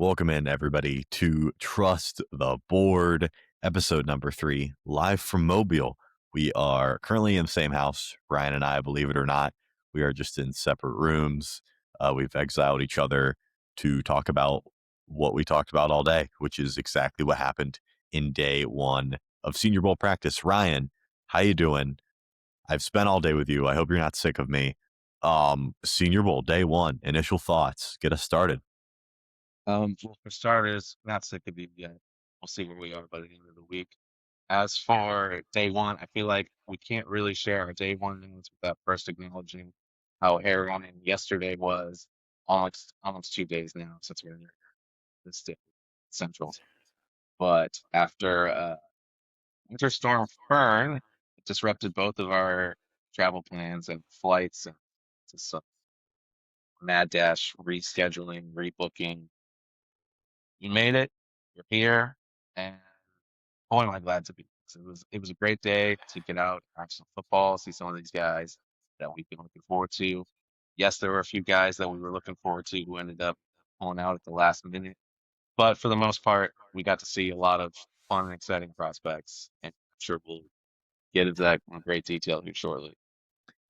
Welcome in, everybody, to Trust the Board, episode number 3, live from Mobile. We are currently in the same house, Ryan and I, believe it or not. We are just in separate rooms. We've exiled each other to talk about what we talked about all day, which is exactly what happened in day one of Senior Bowl practice. Ryan, how you doing? I've spent all day with you. I hope you're not sick of me. Senior Bowl, day one, initial thoughts. Get us started. Well, for starters, not sick of you yet. We'll see where we are by the end of the week. As for day one, I feel like we can't really share our day one news without first acknowledging how harrowing yesterday was. Almost 2 days now since we're in the state central. But after Winter Storm Fern, it disrupted both of our travel plans and flights and just some mad dash rescheduling, rebooking. You made it. You're here, and boy, am I glad to be. So it was a great day to get out, watch some football, see some of these guys that we've been looking forward to. Yes, there were a few guys that we were looking forward to who ended up pulling out at the last minute, but for the most part, we got to see a lot of fun and exciting prospects, and I'm sure we'll get into that in great detail here shortly.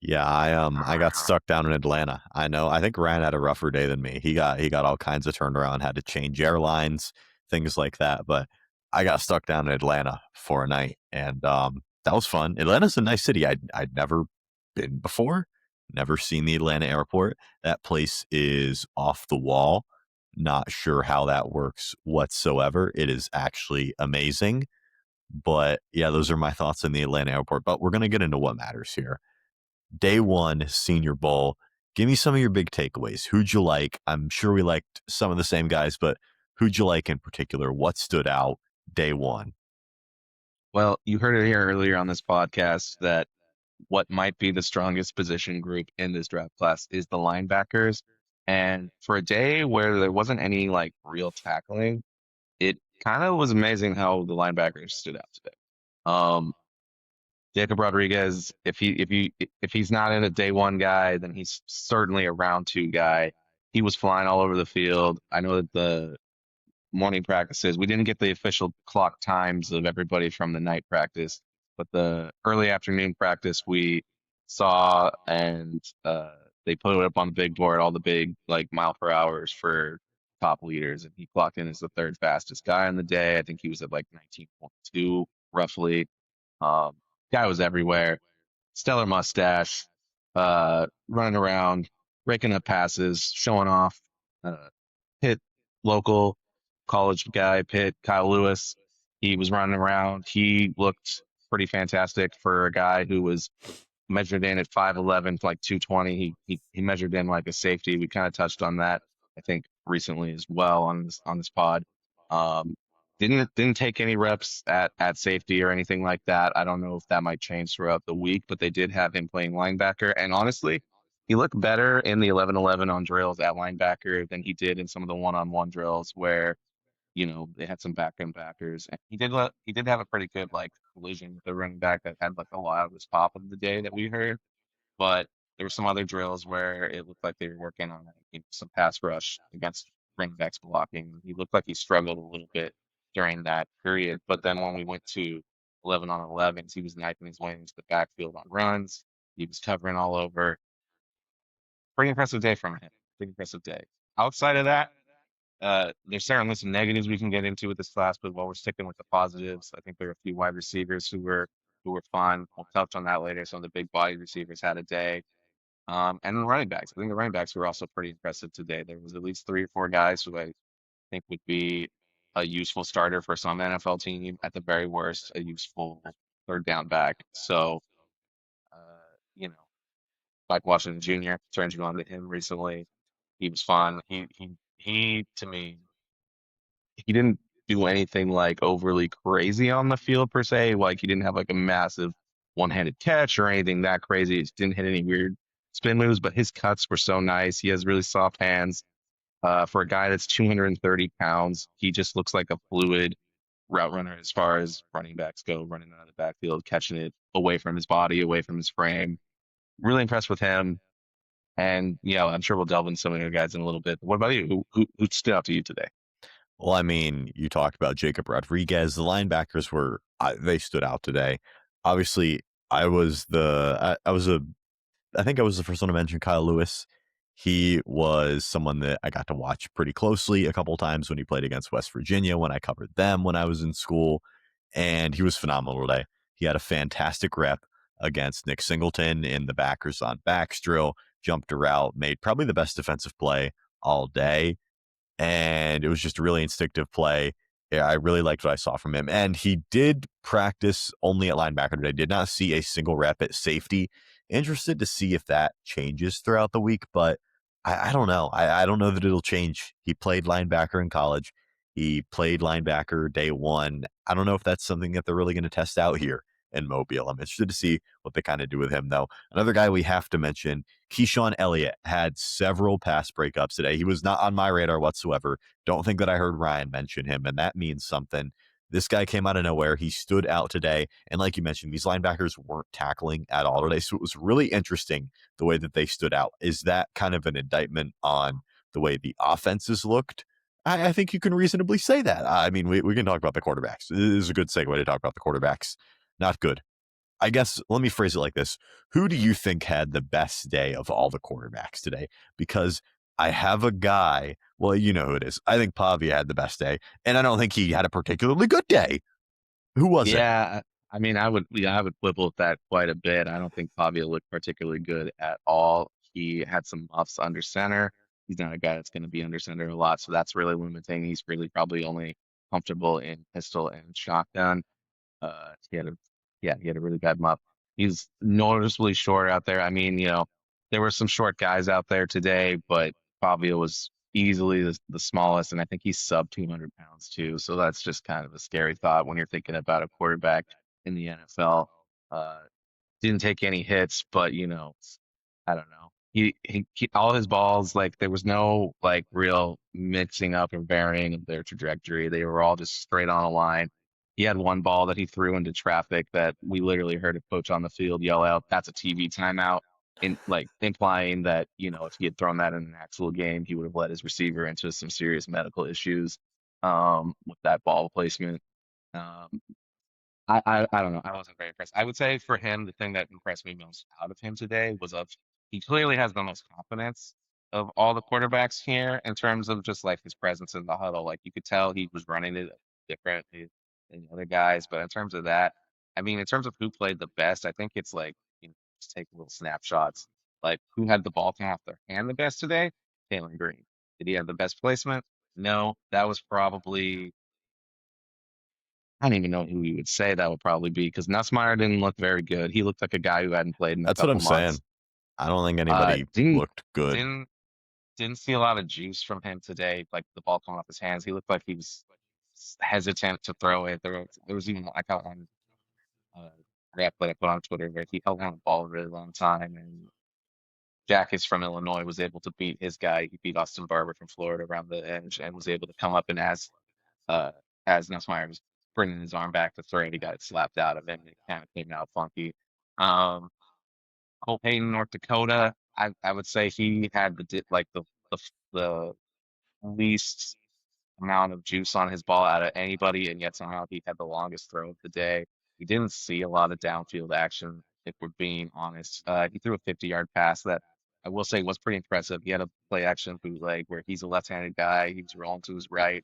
Yeah, I got stuck down in Atlanta. I know. I think Ryan had a rougher day than me. He got all kinds of turned around, had to change airlines, things like that. But I got stuck down in Atlanta for a night, and that was fun. Atlanta's a nice city. I'd never been before, never seen the Atlanta airport. That place is off the wall. Not sure how that works whatsoever. It is actually amazing. But yeah, those are my thoughts on the Atlanta airport. But we're gonna get into what matters here. Day one, Senior Bowl. Give me some of your big takeaways. Who'd you like? I'm sure we liked some of the same guys, but who'd you like in particular? What stood out day one? Well, you heard it here earlier on this podcast that what might be the strongest position group in this draft class is the linebackers. And for a day where there wasn't any like real tackling, it kind of was amazing how the linebackers stood out today. Um, Jacob Rodriguez, if he's not in a day one guy, then he's certainly a round two guy. He was flying all over the field. I know that the morning practices, we didn't get the official clock times of everybody from the night practice, but the early afternoon practice we saw, and they put it up on the big board, all the big like mile per hours for top leaders, and he clocked in as the third fastest guy on the day. I think he was at like 19.2 roughly. Um, Guy was everywhere. Stellar mustache, running around, breaking up passes, showing off. Pitt local college guy, Pitt, Kyle Lewis. He was running around. He looked pretty fantastic for a guy who was measured in at 5'11 to like 220. He measured in like a safety. We kind of touched on that, I think, recently as well on this pod. Um, didn't take any reps at safety or anything like that. I don't know if that might change throughout the week, but they did have him playing linebacker. And honestly, he looked better in the 11-11 on drills at linebacker than he did in some of the one-on-one drills where, they had some back end backers. And he did have a pretty good like collision with the running back that had like the loudest pop of the day that we heard. But there were some other drills where it looked like they were working on some pass rush against running backs blocking. He looked like he struggled a little bit during that period. But then when we went to 11 on 11s, he was knifing his way into the backfield on runs. He was covering all over. Pretty impressive day from him. Pretty impressive day. Outside of that, there's certainly some negatives we can get into with this class, but while we're sticking with the positives, I think there are a few wide receivers who were fun. We'll touch on that later. Some of the big body receivers had a day. And the running backs. I think the running backs were also pretty impressive today. There was at least three or four guys who I think would be a useful starter for some NFL team, at the very worst, a useful third down back. So, uh, you know, like Washington Jr. turned you on to him recently. He was fun. He to me, he didn't do anything like overly crazy on the field per se. Like he didn't have like a massive one-handed catch or anything that crazy. He didn't hit any weird spin moves, but his cuts were so nice. He has really soft hands. For a guy that's 230 pounds, he just looks like a fluid route runner as far as running backs go, running out of the backfield, catching it away from his body, away from his frame. Really impressed with him. And yeah, I'm sure we'll delve into some of your guys in a little bit. But what about you? Who stood out to you today? Well, I mean, you talked about Jacob Rodriguez. The linebackers were they stood out today. Obviously, I was a I think I was the first one to mention Kyle Lewis. He was someone that I got to watch pretty closely a couple times when he played against West Virginia when I covered them when I was in school, and he was phenomenal today. He had a fantastic rep against Nick Singleton in the backers on backs drill, jumped a route, made probably the best defensive play all day, and it was just a really instinctive play. Yeah, I really liked what I saw from him. And he did practice only at linebacker today. Did not see a single rep at safety. Interested to see if that changes throughout the week, but I don't know. I don't know that it'll change. He played linebacker in college. He played linebacker day one. I don't know if that's something that they're really going to test out here in Mobile. I'm interested to see what they kind of do with him, though. Another guy we have to mention, Keyshawn Elliott, had several pass breakups today. He was not on my radar whatsoever. Don't think that I heard Ryan mention him, and that means something. This guy came out of nowhere. He stood out today. And like you mentioned, these linebackers weren't tackling at all today. So it was really interesting the way that they stood out. Is that kind of an indictment on the way the offenses looked? I think you can reasonably say that. I mean, we can talk about the quarterbacks. This is a good segue to talk about the quarterbacks. Not good. I guess let me phrase it like this. Who do you think had the best day of all the quarterbacks today? Because I have a guy, well, you know who it is. I think Pavia had the best day, and I don't think he had a particularly good day. Who was it? Yeah, I mean, I would quibble with that quite a bit. I don't think Fabio looked particularly good at all. He had some muffs under center. He's not a guy that's going to be under center a lot, so that's really limiting. He's really probably only comfortable in pistol and shotgun. He had a yeah, he had a really bad muff. He's noticeably short out there. I mean, there were some short guys out there today, but Fabio was easily the smallest, and I think he's sub 200 pounds too. So that's just kind of a scary thought when you're thinking about a quarterback in the NFL. Uh, didn't take any hits, but I don't know. He all his balls, like there was no like real mixing up and varying of their trajectory. They were all just straight on a line. He had one ball that he threw into traffic that we literally heard a coach on the field yell out, "That's a TV timeout," in like implying that, if he had thrown that in an actual game, he would have led his receiver into some serious medical issues with that ball placement. Um, I don't know. I wasn't very impressed. I would say for him, the thing that impressed me most out of him today was of he clearly has the most confidence of all the quarterbacks here in terms of just like his presence in the huddle. Like you could tell he was running it differently than the other guys. But in terms of that, I mean, in terms of who played the best, I think it's like just take little snapshots. Like who had the ball to half their hand the best today? Taylor Green. Did he have the best placement? No, that was probably I don't even know who we would say that would probably be because Nussmeier didn't look very good. He looked like a guy who hadn't played in a That's what I'm couple saying. months. I don't think Uh, anybody didn't looked good. didn't didn't see a lot of juice from him today. Like the ball coming off his hands, he looked like he was hesitant to throw it. There was even I got one uh, rap that I put on Twitter where he held on the ball a really long time, and Jack is from Illinois was able to beat his guy. He beat Austin Barber from Florida around the edge and was able to come up and uh, as Nussmeier was bringing his arm back to throw it, he got it slapped out of him. And it kind of came out funky. Um, Cole Payton, North Dakota. I would say he had the least amount of juice on his ball out of anybody, and yet somehow he had the longest throw of the day. He didn't see a lot of downfield action, if we're being honest. He threw a 50-yard pass that I will say was pretty impressive. He had a play action bootleg where he's a left-handed guy. He was rolling to his right.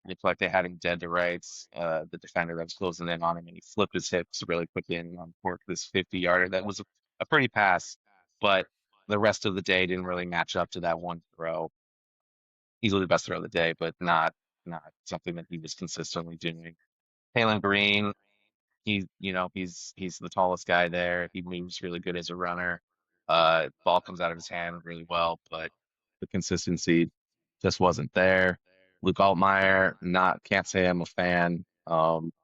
It looked like they had him dead to rights. The defender that was closing in on him, and he flipped his hips really quickly and uncorked this 50-yarder. That was a pretty pass, but the rest of the day didn't really match up to that one throw. Easily the best throw of the day, but not something that he was consistently doing. Taylor Green, he's the tallest guy there. He moves really good as a runner. Ball comes out of his hand really well, but the consistency just wasn't there. Luke Altmaier, not can't say I'm a fan.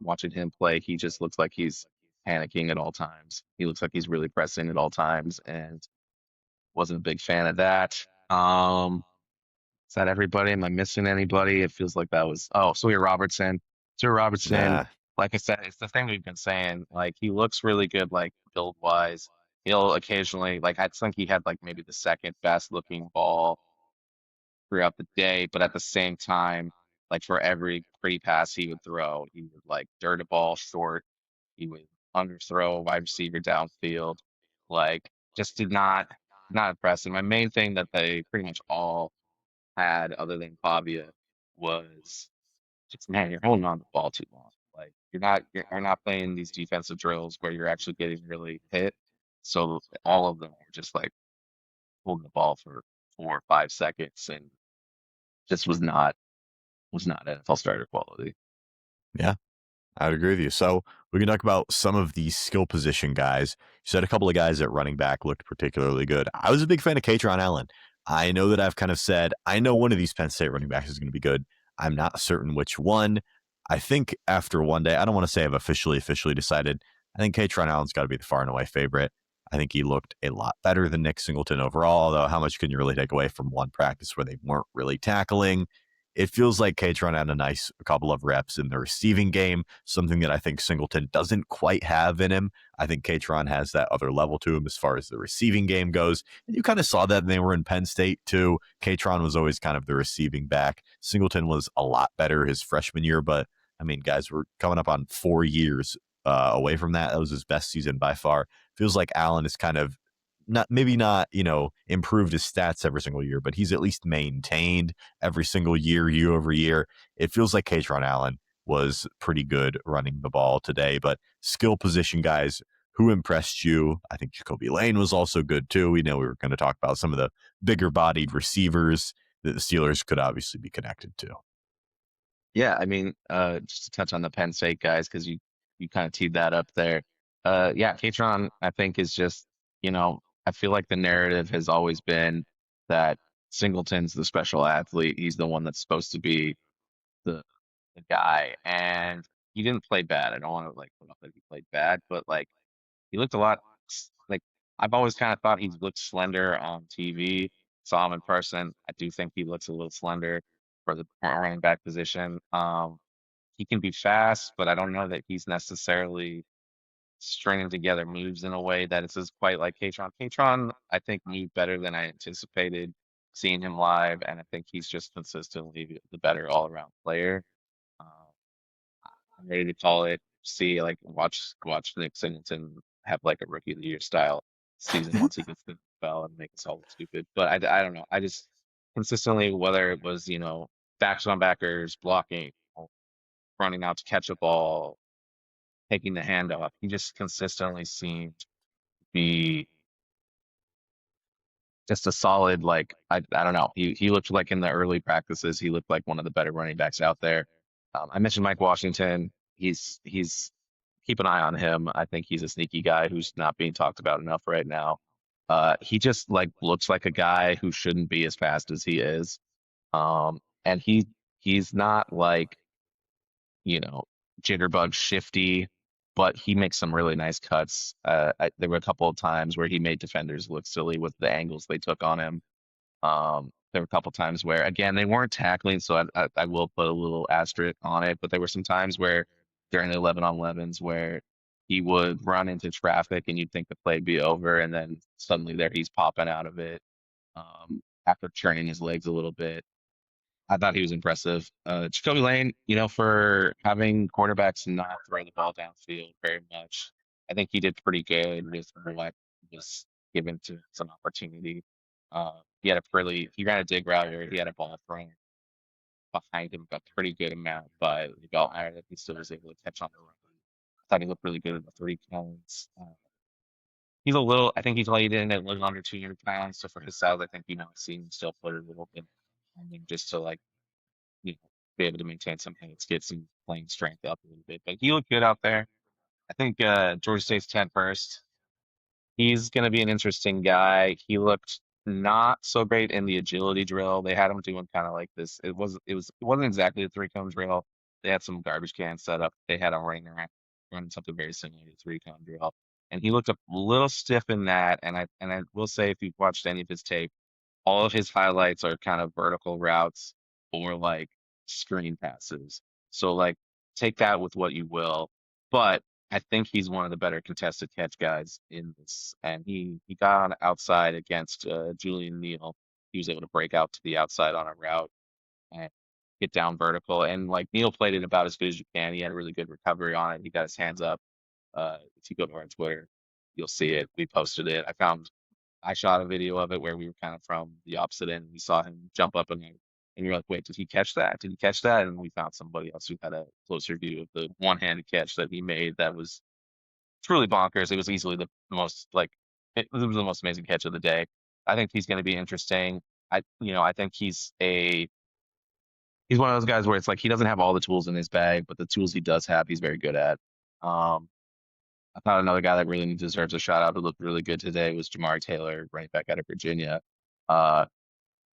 Watching him play, he just looks like he's panicking at all times. He looks like he's really pressing at all times, and wasn't a big fan of that. Is that everybody? Am I missing anybody? It feels like that was Sawyer Robertson. Sawyer Robertson, Nah, like I said, it's the thing we've been saying. Like he looks really good, like build wise. He'll occasionally like I think he had like maybe the second best looking ball throughout the day, but at the same time. Like for every pretty pass he would throw, he would like dirt a ball short. He would underthrow a wide receiver downfield. Like just did not impress. And my main thing that they pretty much all had, other than Pavia, was just man, you're holding on to the ball too long. Like you're not playing these defensive drills where you're actually getting really hit. So all of them were just like holding the ball for 4 or 5 seconds, and just was not NFL starter quality. Yeah, I would agree with you. So we can talk about some of these skill position guys. You said a couple of guys at running back looked particularly good. I was a big fan of Katron Allen. I know that I've kind of said, I know one of these Penn State running backs is going to be good. I'm not certain which one. I think after one day, I don't want to say I've officially decided. I think Katron Allen's got to be the far and away favorite. I think he looked a lot better than Nick Singleton overall, although how much can you really take away from one practice where they weren't really tackling? It feels like Katron had a nice couple of reps in the receiving game, something that I think Singleton doesn't quite have in him. I think Katron has that other level to him as far as the receiving game goes. And you kind of saw that when they were in Penn State too. Katron was always kind of the receiving back. Singleton was a lot better his freshman year, but I mean, guys, we're coming up on 4 years away from that. That was his best season by far. Feels like Allen is kind of not maybe not improved his stats every single year, but he's at least maintained every single year over year. It feels like Katron Allen was pretty good running the ball today, but skill position guys, who impressed you? I think Jacoby Lane was also good too. We know we were going to talk about some of the bigger bodied receivers that the Steelers could obviously be connected to. Yeah, I mean, just to touch on the Penn State guys, because you kind of teed that up there. Yeah, Katron, I think is just, I feel like the narrative has always been that Singleton's the special athlete. He's the one that's supposed to be the the guy, and he didn't play bad. I don't want to like put up that he played bad, but like he looked a lot like I've always kind of thought he looked slender on TV. Saw him in person. I do think he looks a little slender for the running back position. He can be fast, but I don't know that he's necessarily stringing together moves in a way that it's just quite like Katron. Katron, I think, moved better than I anticipated seeing him live, and I think he's just consistently the better all around player. Um, I'm ready to call it. See, like watch Nick Singleton have like a rookie of the year style season once he gets to the NFL and make us all look stupid. But I don't know. I just consistently, whether it was backs on backers blocking, or running out to catch a ball, taking the handoff, he just consistently seemed to be just a solid like I don't know. He looked like in the early practices he looked like one of the better running backs out there. I mentioned Mike Washington. He's keep an eye on him. I think he's a sneaky guy who's not being talked about enough right now. He just like looks like a guy who shouldn't be as fast as he is. And he's not like you know, jitterbug shifty, but he makes some really nice cuts. There were a couple of times where he made defenders look silly with the angles they took on him. There were a couple of times where, again, they weren't tackling, so I will put a little asterisk on it. But there were some times where during the 11 on 11s where he would run into traffic and you'd think the play'd be over, and then suddenly there he's popping out of it after turning his legs a little bit. I thought he was impressive. Jacoby Lane, for having quarterbacks not throw the ball downfield very much, I think he did pretty good with what was given to some opportunity. He ran a dig route where he had a ball thrown behind him a pretty good amount, but the ball higher that he still was able to catch on the run. I thought he looked really good in the 3 cones. I think he's weighed in at a little under 200 pounds. So for his size, I think, seeing him still put it a little bit, I mean, just to like be able to maintain something. Let's get some playing strength up a little bit. But he looked good out there. I think Georgia State's 10 first. He's going to be an interesting guy. He looked not so great in the agility drill. They had him doing kind of like this. It wasn't exactly a 3 cone drill. They had some garbage cans set up. They had him running something very similar to 3 cone drill. And he looked a little stiff in that. And I will say, if you've watched any of his tape, all of his highlights are kind of vertical routes or like screen passes. So like take that with what you will. But I think he's one of the better contested catch guys in this. And he got on outside against Julian Neal. He was able to break out to the outside on a route and get down vertical. And like Neil played it about as good as you can. He had a really good recovery on it. He got his hands up. If you go to our Twitter, you'll see it. We posted it. I shot a video of it where we were kind of from the opposite end. We saw him jump up and you're like, wait, did he catch that? Did he catch that? And we found somebody else who had a closer view of the one-handed catch that he made. That was truly bonkers. It was easily the most like it was the most amazing catch of the day. I think he's going to be interesting. I think he's one of those guys where it's like he doesn't have all the tools in his bag, but the tools he does have, he's very good at. Um, I thought another guy that really deserves a shout out who looked really good today was Jamari Taylor, right back out of Virginia. Uh,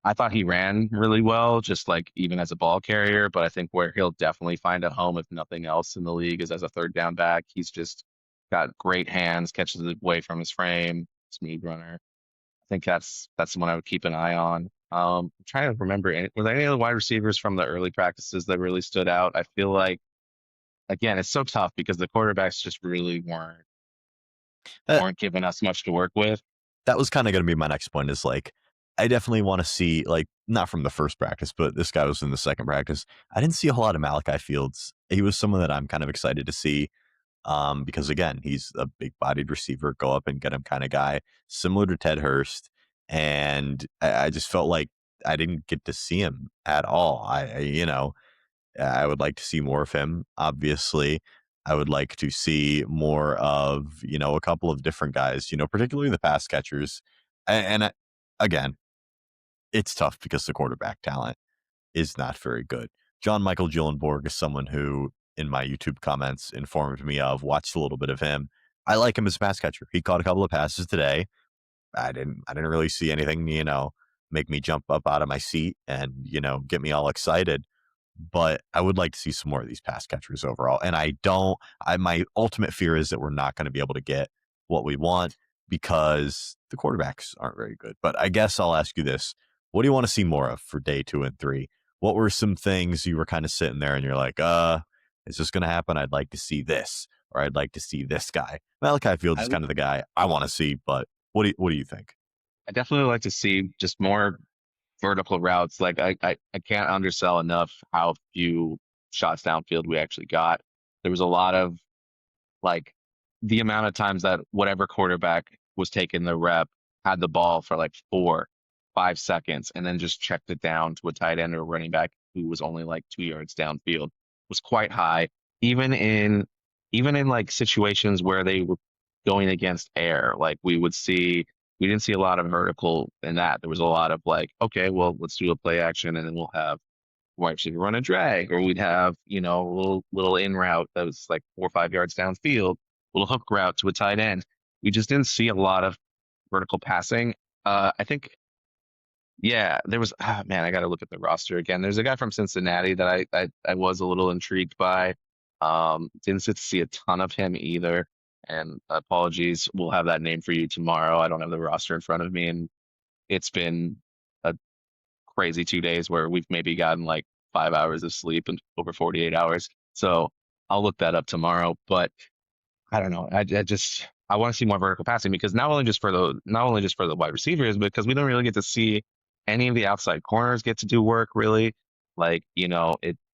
I thought he ran really well, just like even as a ball carrier, but I think where he'll definitely find a home, if nothing else, in the league is as a third down back. He's just got great hands, catches it away from his frame, speed runner. I think that's someone I would keep an eye on. I'm trying to remember, were there any other wide receivers from the early practices that really stood out? I feel like, again, it's so tough because the quarterbacks just really That weren't giving us much to work with. that was kind of going to be my next point. Is like I definitely want to see like not from the first practice, but this guy was in the second practice. I didn't see a whole lot of Malachi Fields. He was someone that I'm kind of excited to see because again, he's a big-bodied receiver, go up and get him kind of guy, similar to Ted Hurst. And I just felt like I didn't get to see him at all. I would like to see more of him. Obviously, I would like to see more of a couple of different guys. Particularly the pass catchers. And again, it's tough because the quarterback talent is not very good. John Michael Gyllenborg is someone who, in my YouTube comments, informed me of, watched a little bit of him. I like him as a pass catcher. He caught a couple of passes today. I didn't really see anything, make me jump up out of my seat and, get me all excited. But I would like to see some more of these pass catchers overall. And my ultimate fear is that we're not going to be able to get what we want because the quarterbacks aren't very good. But I guess I'll ask you this. What do you want to see more of for day 2 and 3? What were some things you were kind of sitting there and you're like, is this going to happen? I'd like to see this, or I'd like to see this guy. Malachi Fields I is kind of the guy I want to see, but what do you think? I definitely like to see just more vertical routes. Like I can't undersell enough how few shots downfield we actually got. There was a lot of like the amount of times that whatever quarterback was taking the rep had the ball for like 4, 5 seconds and then just checked it down to a tight end or a running back who was only like 2 yards downfield was quite high. Even in even in like situations where they were going against air, like we didn't see a lot of vertical in that. There was a lot of like, okay, well, let's do a play action and then we'll have wide receiver run a drag, or we'd have, a little in route that was like 4 or 5 yards downfield, little hook route to a tight end. We just didn't see a lot of vertical passing. I think, yeah, there was, man, I got to look at the roster again. There's a guy from Cincinnati that I was a little intrigued by. Didn't get to see a ton of him either. And apologies, we'll have that name for you tomorrow. I don't have the roster in front of me, and it's been a crazy 2 days where we've maybe gotten like 5 hours of sleep and over 48 hours. So I'll look that up tomorrow. But I don't know. I want to see more vertical passing because not only just for the wide receivers, because we don't really get to see any of the outside corners get to do work really. Like,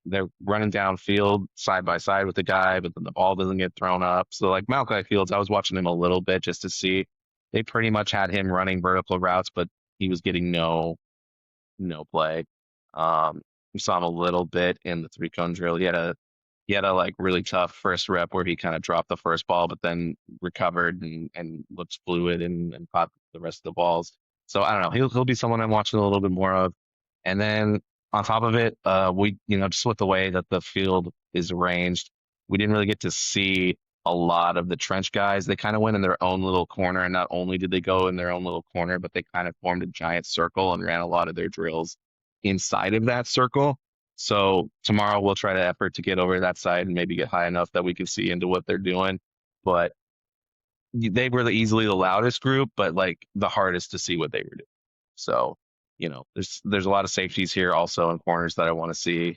they're running downfield side by side with the guy, but then the ball doesn't get thrown up. So like Malachi Fields, I was watching him a little bit just to see. They pretty much had him running vertical routes, but he was getting no play. We saw him a little bit in the 3 cone drill. He had a like really tough first rep where he kind of dropped the first ball, but then recovered and looked fluid and caught the rest of the balls. So I don't know. He'll be someone I'm watching a little bit more of. And then on top of it, we just with the way that the field is arranged, we didn't really get to see a lot of the trench guys. They kind of went in their own little corner, and not only did they go in their own little corner, but they kind of formed a giant circle and ran a lot of their drills inside of that circle. So tomorrow we'll try to effort to get over that side and maybe get high enough that we can see into what they're doing. But they were easily the loudest group, but like the hardest to see what they were doing. So, there's a lot of safeties here also in corners that I want to see.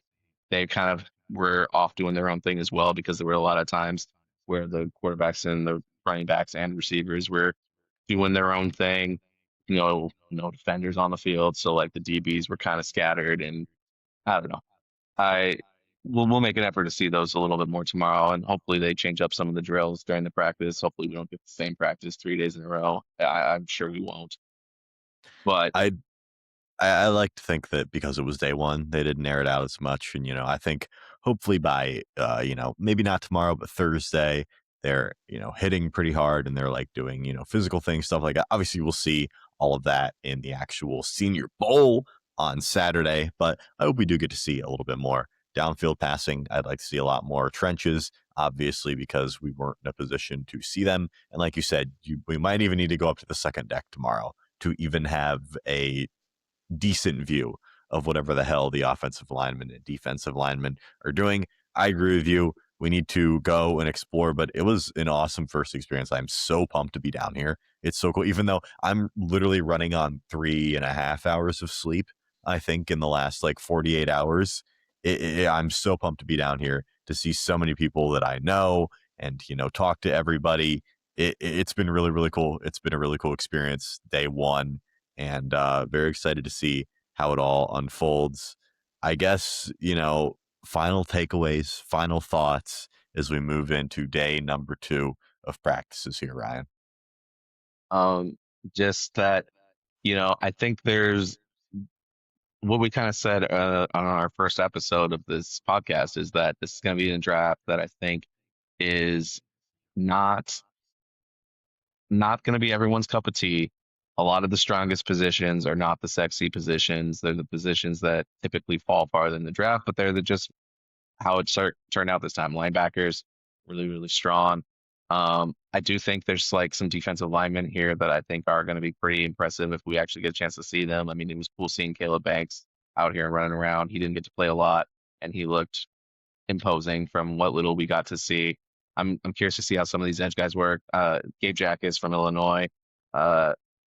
They kind of were off doing their own thing as well because there were a lot of times where the quarterbacks and the running backs and receivers were doing their own thing. No defenders on the field, so like the DBs were kind of scattered, and I don't know. I we'll make an effort to see those a little bit more tomorrow, and hopefully they change up some of the drills during the practice. Hopefully we don't get the same practice 3 days in a row. I'm sure we won't. But I I like to think that because it was day one, they didn't air it out as much. And, I think hopefully by, maybe not tomorrow, but Thursday, they're, hitting pretty hard and they're like doing, physical things, stuff like that. Obviously, we'll see all of that in the actual Senior Bowl on Saturday, but I hope we do get to see a little bit more downfield passing. I'd like to see a lot more trenches, obviously, because we weren't in a position to see them. And like you said, we might even need to go up to the second deck tomorrow to even have a decent view of whatever the hell the offensive linemen and defensive linemen are doing. I agree with you. We need to go and explore, but it was an awesome first experience. I'm so pumped to be down here. It's so cool, even though I'm literally running on 3.5 hours of sleep, I think, in the last like 48 hours. I'm so pumped to be down here to see so many people that I know and, talk to everybody. It's been really, really cool. It's been a really cool experience. Day one, and very excited to see how it all unfolds. I guess, final takeaways, final thoughts as we move into day number 2 of practices here, Ryan. um, just that, I think there's what we kind of said on our first episode of this podcast is that this is going to be a draft that I think is not not going to be everyone's cup of tea. A lot of the strongest positions are not the sexy positions. They're the positions that typically fall farther in the draft, but they're just how it turned out this time. Linebackers really, really strong. I do think there's like some defensive linemen here that I think are going to be pretty impressive if we actually get a chance to see them. I mean, it was cool seeing Caleb Banks out here running around. He didn't get to play a lot, and he looked imposing from what little we got to see. I'm curious to see how some of these edge guys work. Gabe Jackas from Illinois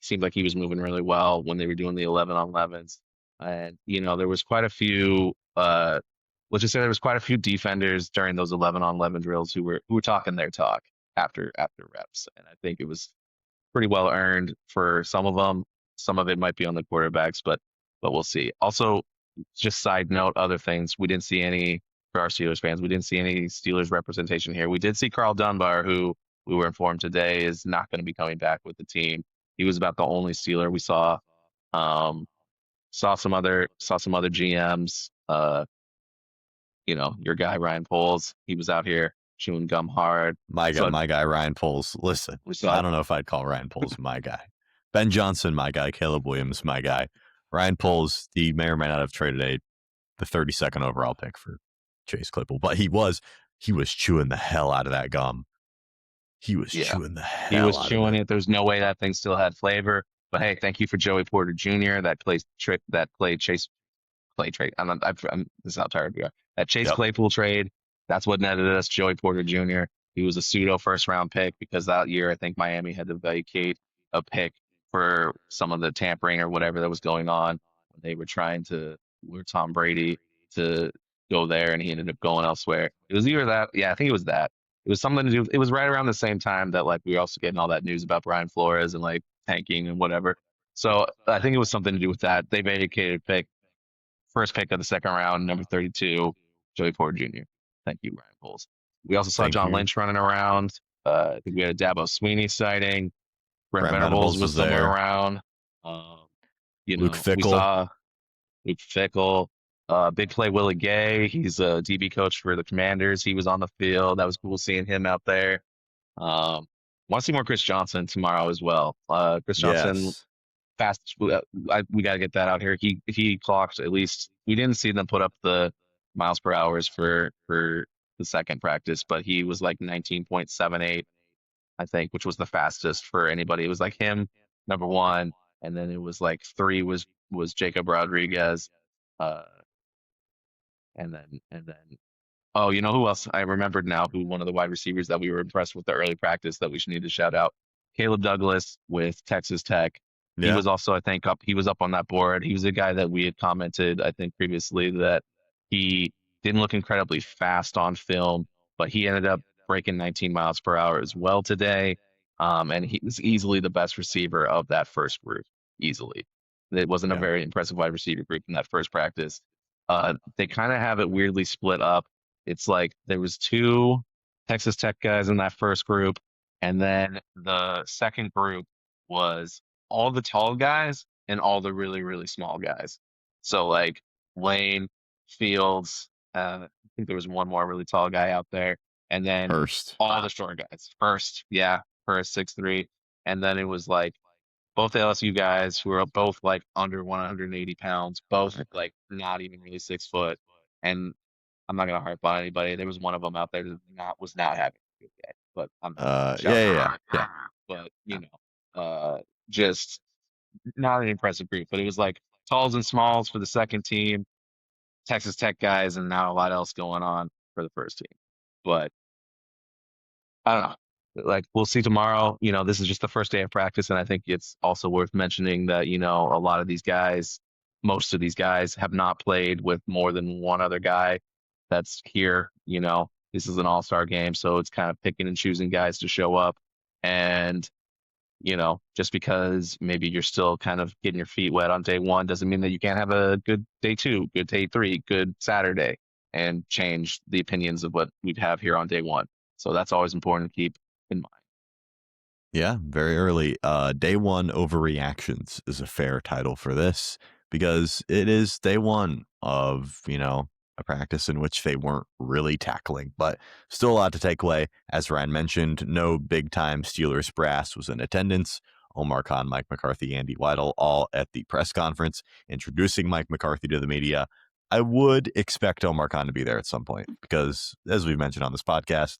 seemed like he was moving really well when they were doing the 11 on 11s, and there was quite a few. Let's just say there was quite a few defenders during those 11 on 11 drills who were talking their talk after reps, and I think it was pretty well earned for some of them. Some of it might be on the quarterbacks, but we'll see. Also, just side note, other things we didn't see any for our Steelers fans. We didn't see any Steelers representation here. We did see Carl Dunbar, who we were informed today is not going to be coming back with the team. He was about the only Steeler we saw. Um, saw some other GMs. Your guy Ryan Poles, he was out here chewing gum hard. My guy Ryan Poles. Listen, We saw I don't know if I'd call Ryan Poles my guy. Ben Johnson, my guy. Caleb Williams, my guy. Ryan Poles, he may or may not have traded the 32nd overall pick for Chase Claypool, but he was chewing the hell out of that gum. He was chewing the hell. He was out chewing of it. There's no way that thing still had flavor. But hey, thank you for Joey Porter Jr. that played Chase Clay trade. This is how tired we are. That Chase Yep. Claypool trade. That's what netted us Joey Porter Jr. He was a pseudo first round pick because that year I think Miami had to vacate a pick for some of the tampering or whatever that was going on when they were trying to lure Tom Brady to go there, and he ended up going elsewhere. It was either that, yeah, I think it was that. It was something to do. It was right around the same time that like we were also getting all that news about Brian Flores and like tanking and whatever. So I think it was something to do with that. They vacated pick, first pick of the second round, number 32, Joey Porter Jr. Thank you, Ryan Poles. We also saw Thank John you. Lynch running around. I think we had a Dabo Sweeney sighting. Brent Brent Venables Venables was was somewhere there. around. Luke We Fickell. saw Luke Fickell. Big play Willie Gay. He's a DB coach for the Commanders. He was on the field. That was cool seeing him out there. Want to see more Chris Johnson tomorrow as well. Chris Johnson, Yes. fast. We got to get that out here. He clocked at least. We didn't see them put up the miles per hours for the second practice, but he was like 19.78, I think, which was the fastest for anybody. It was like him, number one, and then it was like three was Jacob Rodriguez, uh, and then oh, you know who else? I remembered now who one of the wide receivers that we were impressed with the early practice that we should need to shout out. Caleb Douglas with Texas Tech. He Yeah. was also, I think, he was up on that board. He was a guy that we had commented, I think, previously that he didn't look incredibly fast on film, but he ended up breaking 19 miles per hour as well today. And he was easily the best receiver of that first group, easily. It wasn't a Yeah. very impressive wide receiver group in that first practice. They kind of have it weirdly split up. It's like there was two Texas Tech guys in that first group, and then the second group was all the tall guys and all the really, really small guys. So like Lane, Fields, I think there was one more really tall guy out there, and then Hurst. all the short guys. First, yeah, first 6'3", and then it was like both LSU guys who are both like under 180 pounds, both like not even really 6 foot. And I'm not gonna harp on anybody. There was one of them out there that was not having a good day, but I'm not Yeah, shouting. yeah, yeah. But just not an impressive group. But it was like talls and smalls for the second team, Texas Tech guys, and not a lot else going on for the first team. But I don't know. Like we'll see tomorrow. This is just the first day of practice, and I think it's also worth mentioning that, a lot of these guys, most of these guys have not played with more than one other guy that's here. This is an all-star game, so it's kind of picking and choosing guys to show up. And, just because maybe you're still kind of getting your feet wet on day one doesn't mean that you can't have a good day two, good day three, good Saturday, and change the opinions of what we'd have here on day one. So that's always important to keep in mind. Yeah, very early. Day one overreactions is a fair title for this because it is day one of, a practice in which they weren't really tackling, but still a lot to take away. As Ryan mentioned, no big time Steelers brass was in attendance. Omar Khan, Mike McCarthy, Andy Weidel, all at the press conference introducing Mike McCarthy to the media. I would expect Omar Khan to be there at some point because, as we've mentioned on this podcast,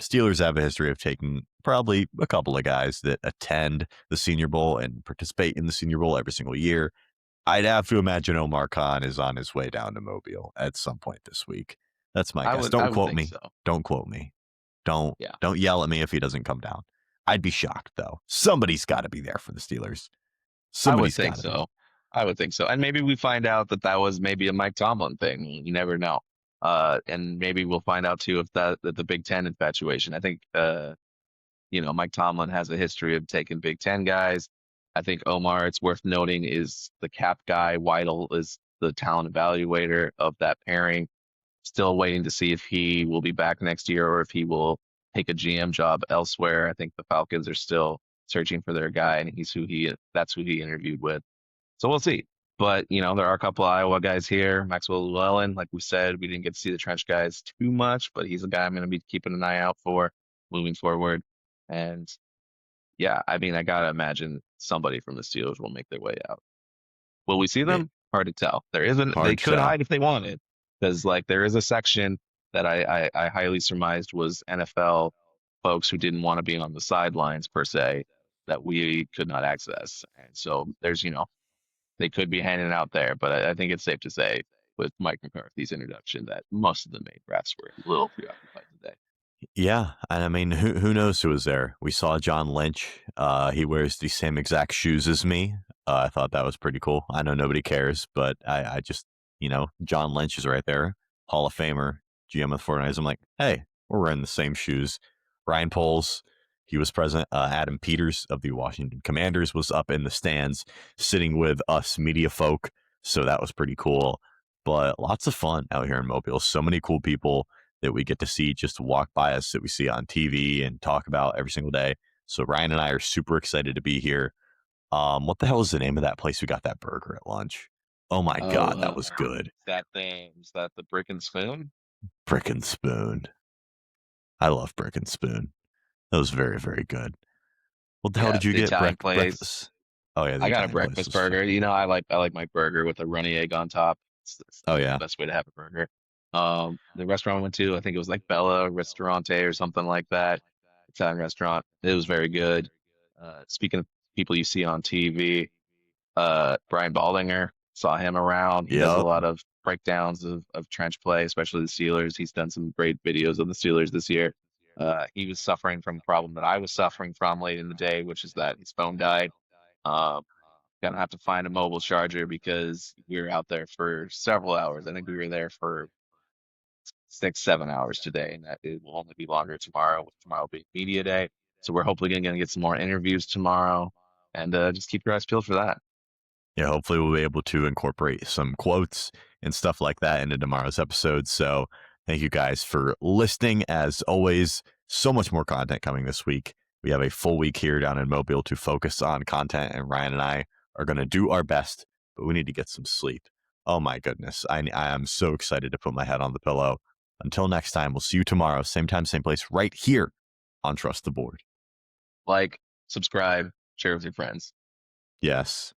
Steelers have a history of taking probably a couple of guys that attend the Senior Bowl and participate in the Senior Bowl every single year. I'd have to imagine Omar Khan is on his way down to Mobile at some point this week. That's my guess. I Don't would quote think me. so. Don't quote me. Don't Yeah. don't yell at me if he doesn't come down. I'd be shocked though. Somebody's got to be there for the Steelers. I would Somebody's think got to so. I would think so. And maybe we find out that was maybe a Mike Tomlin thing. You never know. And maybe we'll find out too if that the Big Ten infatuation. I think Mike Tomlin has a history of taking Big Ten guys. I think Omar, it's worth noting, is the cap guy. Weidel is the talent evaluator of that pairing. Still waiting to see if he will be back next year or if he will take a GM job elsewhere. I think the Falcons are still searching for their guy, and that's who he interviewed with. So we'll see. But there are a couple of Iowa guys here. Maxwell Llewellyn, like we said, we didn't get to see the trench guys too much, but he's a guy I'm going to be keeping an eye out for moving forward. And yeah, I mean, I gotta imagine somebody from the Steelers will make their way out. Will we see be. them? Hard to tell. There isn't. They Hard could to. hide if they wanted, because like there is a section that I highly surmised was NFL folks who didn't want to be on the sidelines per se that we could not access. And so there's they could be hanging out there, but I think it's safe to say with Mike McCarthy's introduction that most of the main refs were a little preoccupied today. Yeah, and I mean, who knows who was there? We saw John Lynch. He wears the same exact shoes as me. I thought that was pretty cool. I know nobody cares, but I just, John Lynch is right there, Hall of Famer, GM of the 49ers. I'm like, hey, we're wearing the same shoes. Ryan Poles, he was present. Adam Peters of the Washington Commanders was up in the stands, sitting with us media folk. So that was pretty cool. But lots of fun out here in Mobile. So many cool people that we get to see just walk by us that we see on TV and talk about every single day. So Ryan and I are super excited to be here. What the hell is the name of that place we got that burger at lunch? Oh my God, that was good. That thing, is that the Brick and Spoon? Brick and Spoon. I love Brick and Spoon. That was very, very good. What the hell did you get? Breakfast? Oh yeah, I got a breakfast burger. I like my burger with a runny egg on top. It's the best way to have a burger. The restaurant I went to, I think it was like Bella Ristorante or something like that. Italian restaurant. It was very good. Speaking of people you see on TV, Brian Baldinger, saw him around. He does a lot of breakdowns of trench play, especially the Steelers. He's done some great videos of the Steelers this year. He was suffering from a problem that I was suffering from late in the day, which is that his phone died. Gonna have to find a mobile charger because we were out there for several hours. I think we were there for 6, 7 hours today, and that it will only be longer tomorrow. Tomorrow will be media day, so we're hopefully going to get some more interviews tomorrow, and just keep your eyes peeled for that. Yeah, hopefully we'll be able to incorporate some quotes and stuff like that into tomorrow's episode. So thank you guys for listening. As always, so much more content coming this week. We have a full week here down in Mobile to focus on content, and Ryan and I are going to do our best, but we need to get some sleep. Oh my goodness. I am so excited to put my head on the pillow. Until next time, we'll see you tomorrow, same time, same place, right here on Trust the Board. Like, subscribe, share with your friends. Yes.